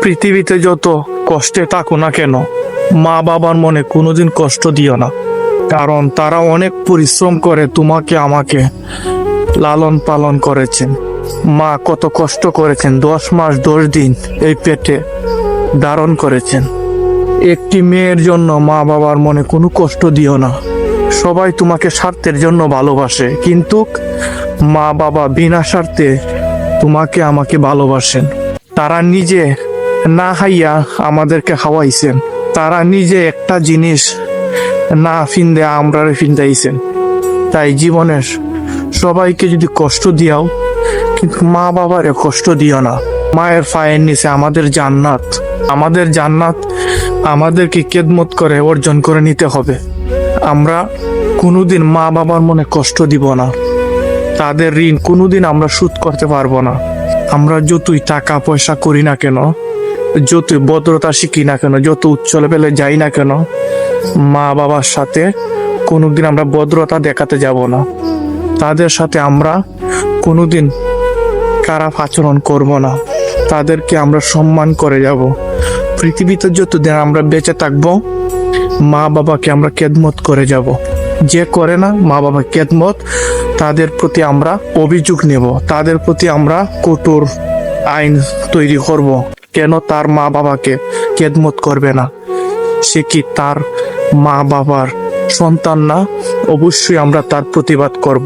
পৃথিবীতে যত কষ্টে থাকো না কেন, মা বাবার মনে কোনোদিন কষ্ট দিও না। কারণ তারা অনেক পরিশ্রম করে তোমাকে আমাকে লালন পালন করেছেন। মা কত কষ্ট করেছেন, 10 মাস 10 দিন এই পেটে ধারণ করেছেন। একটি মেয়ের জন্য মা বাবার মনে কোনো কষ্ট দিও না। সবাই তোমাকে স্বার্থের জন্য ভালোবাসে, কিন্তু মা বাবা বিনা স্বার্থে তোমাকে আমাকে ভালোবাসেন। তারা নিজে না খাইয়া আমাদেরকে খাওয়াইছেন, তারা নিজে একটা জিনিস না ফিন্দে আমরা ফিন্দাইছেন। তাই জীবনের সবাইকে যদি কষ্ট দিয়াও, কিন্তু মা বাবারে কষ্ট দিও না। মায়ের পায়ের নিচে আমাদের জান্নাত, আমাদের জান্নাত আমাদেরকে খেদমত করে অর্জন করে নিতে হবে। আমরা কোনোদিন মা বাবার মনে কষ্ট দিব না। তাদের ঋণ কোনোদিন আমরা শোধ করতে পারবো না। আমরা যতই টাকা পয়সা করি না কেন, যতই ভদ্রতা শিখি না কেন, যত উচ্চ লেভেলে যাই না কেন, মা বাবার সাথে কোনোদিন আমরা ভদ্রতা দেখাতে যাব না। তাদের সাথে আমরা কোনোদিন খারাপ আচরণ করব না। তাদেরকে আমরা সম্মান করে যাব। পৃথিবীতে যতদিন আমরা বেঁচে থাকবো, মা বাবাকে আমরা খেদমত করে যাব। যে করে না মা বাবা খেদমত, তাদের প্রতি আমরা অভিযোগ নেব, তাদের প্রতি আমরা কঠোর আইন তৈরি করব। কেন তার মা বাবাকে খেদমত করবে না? সে কি তার মা বাবার সন্তান না? অবশ্যই আমরা তার প্রতিবাদ করব।